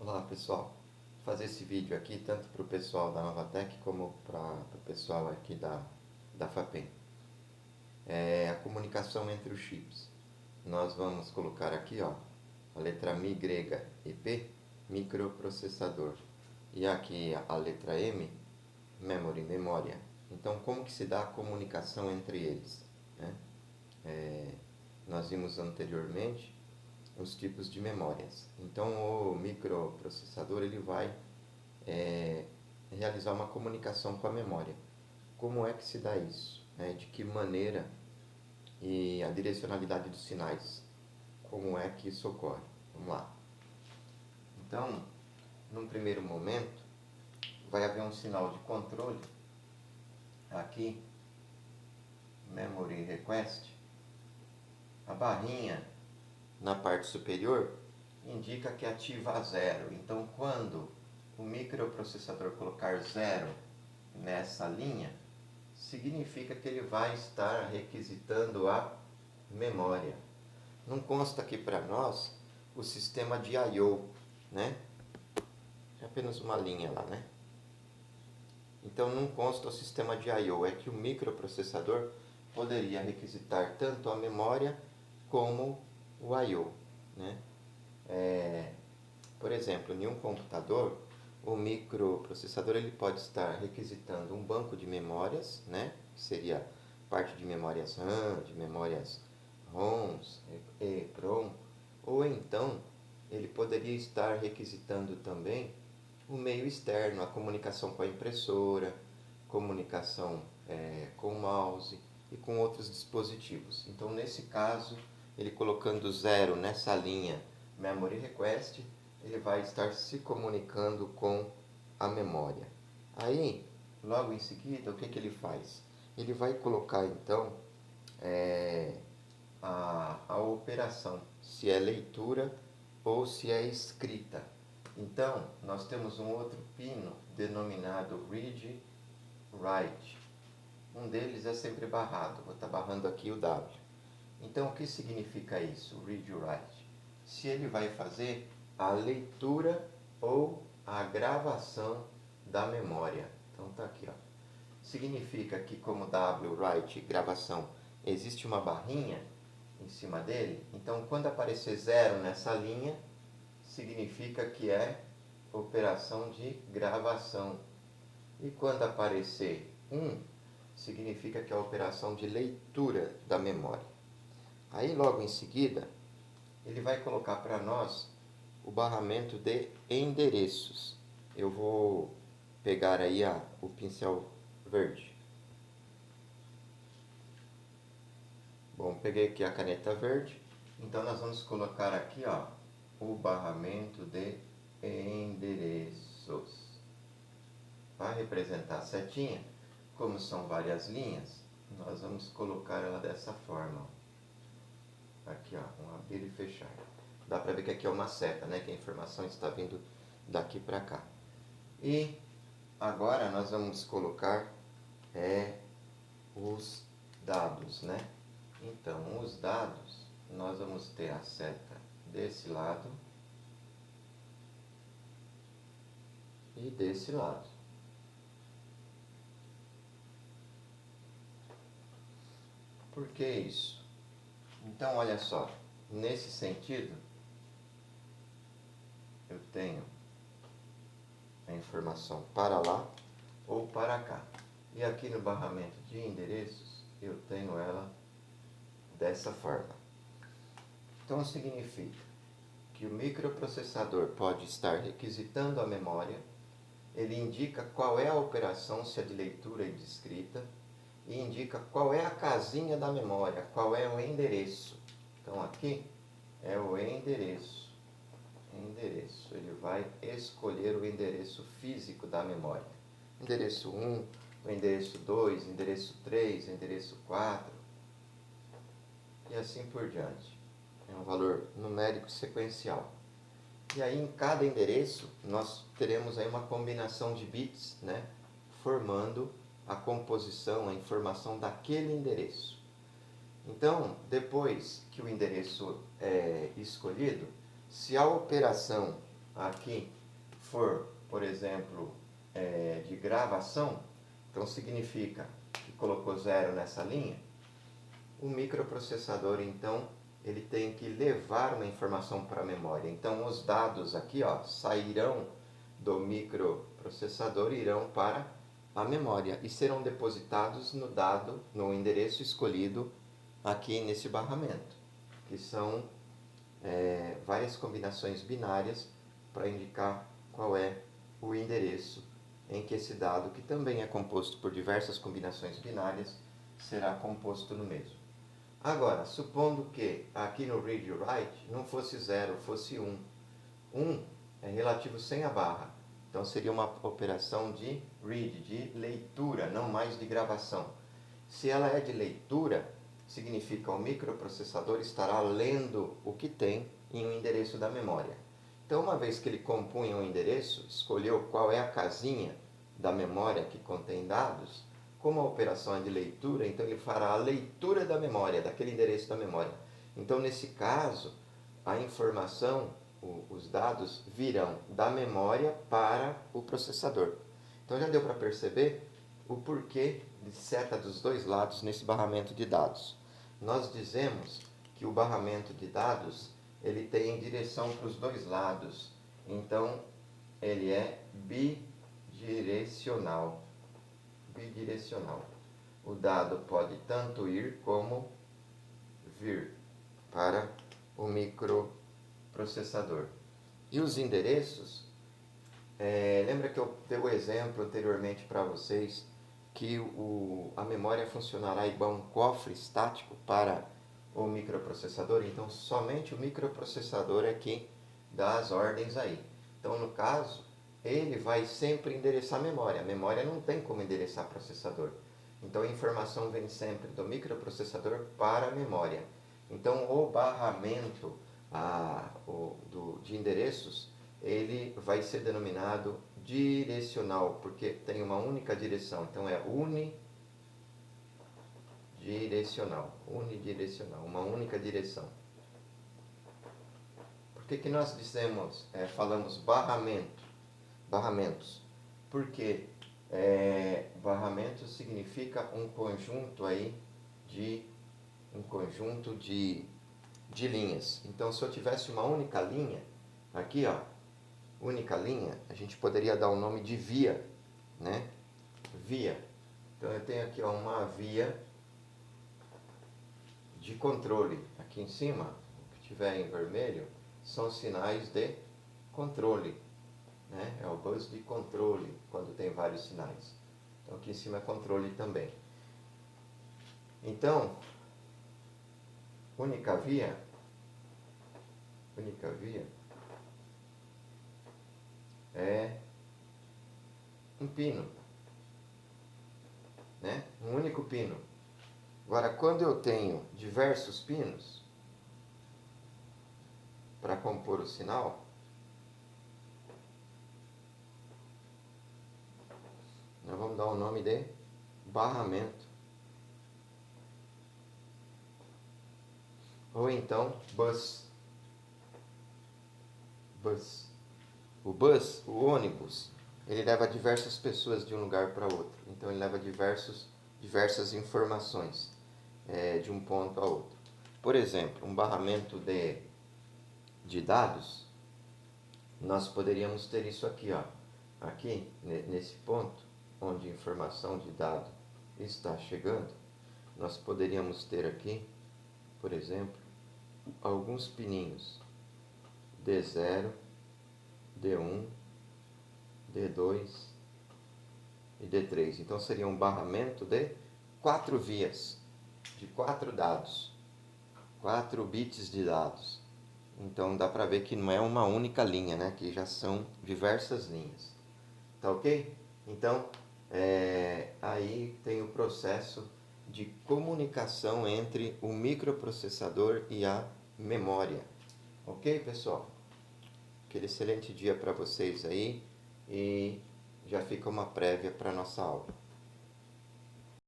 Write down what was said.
Olá pessoal, vou fazer esse vídeo aqui tanto para o pessoal da Novatec como para o pessoal aqui da FAPEM. É a comunicação entre os chips. Nós vamos colocar aqui a letra Mi grega e P, microprocessador. E aqui a letra M, memory, memória. Então como que se dá a comunicação entre eles, né? Nós vimos anteriormente os tipos de memórias. Então o microprocessador ele vai realizar uma comunicação com a memória. Como é que se dá isso? De que maneira e a direcionalidade dos sinais? Como é que isso ocorre? Vamos lá. Então, num primeiro momento, vai haver um sinal de controle aqui, Memory Request. A barrinha na parte superior indica que ativa 0. Então, quando o microprocessador colocar 0 nessa linha, significa que ele vai estar requisitando a memória. Não consta aqui para nós o sistema de I/O, né? É apenas uma linha lá, né? Então não consta o sistema de I/O, é que o microprocessador poderia requisitar tanto a memória como o I/O, né? Por exemplo, em um computador, o microprocessador ele pode estar requisitando um banco de memórias, né? Que seria parte de memórias RAM, de memórias ROMs, EEPROM, ou então ele poderia estar requisitando também o meio externo, a comunicação com a impressora, comunicação com o mouse e com outros dispositivos. Então, nesse caso, ele colocando 0 nessa linha Memory Request, ele vai estar se comunicando com a memória. Aí, logo em seguida, o que ele faz? Ele vai colocar, então, a operação, se é leitura ou se é escrita. Então, nós temos um outro pino denominado Read Write. Um deles é sempre barrado, vou estar barrando aqui o W. Então, o que significa isso, Read Write? Se ele vai fazer a leitura ou a gravação da memória. Então, está aqui, ó. Significa que como W, Write, gravação, existe uma barrinha em cima dele. Então, quando aparecer 0 nessa linha, significa que é operação de gravação. E quando aparecer 1, significa que é a operação de leitura da memória. Aí logo em seguida, ele vai colocar para nós o barramento de endereços. Eu vou pegar aí o pincel verde. Bom, peguei aqui a caneta verde. Então nós vamos colocar aqui o barramento de endereços. Para representar a setinha, como são várias linhas, nós vamos colocar ela dessa forma. Aqui, um abrir e fechar. Dá para ver que aqui é uma seta, né? Que a informação está vindo daqui para cá. E agora nós vamos colocar os dados, né? Então, os dados, nós vamos ter a seta desse lado e desse lado. Por que isso? Então, olha só, nesse sentido, eu tenho a informação para lá ou para cá. E aqui no barramento de endereços, eu tenho ela dessa forma. Então, significa que o microprocessador pode estar requisitando a memória, ele indica qual é a operação, se é de leitura e de escrita, e indica qual é a casinha da memória, qual é o endereço. Então aqui é o endereço. Ele vai escolher o endereço físico da memória. Endereço 1, o endereço 2, endereço 3, endereço 4 e assim por diante. É um valor numérico sequencial. E aí em cada endereço nós teremos aí uma combinação de bits, né, formando a composição, a informação daquele endereço. Então, depois que o endereço é escolhido, se a operação aqui for, por exemplo, de gravação, então significa que colocou 0 nessa linha, o microprocessador, então, ele tem que levar uma informação para a memória. Então, os dados aqui, ó, sairão do microprocessador e irão para a memória e serão depositados no endereço escolhido aqui nesse barramento, que são várias combinações binárias para indicar qual é o endereço em que esse dado, que também é composto por diversas combinações binárias, será composto no mesmo. Agora, supondo que aqui no read e write não fosse 0, fosse 1. 1 é relativo sem a barra. Então seria uma operação de read, de leitura, não mais de gravação. Se ela é de leitura, significa que o microprocessador estará lendo o que tem em um endereço da memória. Então, uma vez que ele compunha um endereço, escolheu qual é a casinha da memória que contém dados, como a operação é de leitura, então ele fará a leitura da memória, daquele endereço da memória. Então, nesse caso, a informação, os dados virão da memória para o processador. Então, já deu para perceber o porquê de seta dos dois lados nesse barramento de dados. Nós dizemos que o barramento de dados ele tem direção para os dois lados. Então, ele é bidirecional. Bidirecional. O dado pode tanto ir como vir para o microprocessador. E os endereços, lembra que eu dei o exemplo anteriormente para vocês que a memória funcionará igual um cofre estático para o microprocessador? Então, somente o microprocessador é que dá as ordens aí. Então, no caso, ele vai sempre endereçar a memória. A memória não tem como endereçar processador. Então, a informação vem sempre do microprocessador para a memória. Então, o barramento de endereços, ele vai ser denominado direcional, porque tem uma única direção. Então, é unidirecional, uma única direção. Por que nós falamos barramentos? Porque barramento significa um conjunto de linhas. Então, se eu tivesse uma única linha, aqui, ó, única linha, a gente poderia dar o nome de via, né? Via. Então, eu tenho aqui, ó, uma via de controle. Aqui em cima, o que tiver em vermelho, são sinais de controle, né? É o bus de controle, quando tem vários sinais. Então, aqui em cima é controle também. Então, única via é um pino, né? Um único pino. Agora, quando eu tenho diversos pinos para compor o sinal, nós vamos dar o nome de barramento. Ou então, bus. O bus, o ônibus, ele leva diversas pessoas de um lugar para outro. Então, ele leva diversas informações de um ponto a outro. Por exemplo, um barramento de dados, nós poderíamos ter isso aqui, ó. Aqui, nesse ponto, onde a informação de dado está chegando, nós poderíamos ter aqui, por exemplo, alguns pininhos D0, D1, D2 e D3. Então, seria um barramento de 4 vias, de 4 dados, 4 bits de dados. Então, dá para ver que não é uma única linha, né? Que já são diversas linhas. Tá ok? Então, aí tem o processo de comunicação entre o microprocessador e a memória. Ok, pessoal? Aquele excelente dia para vocês aí e já fica uma prévia para a nossa aula.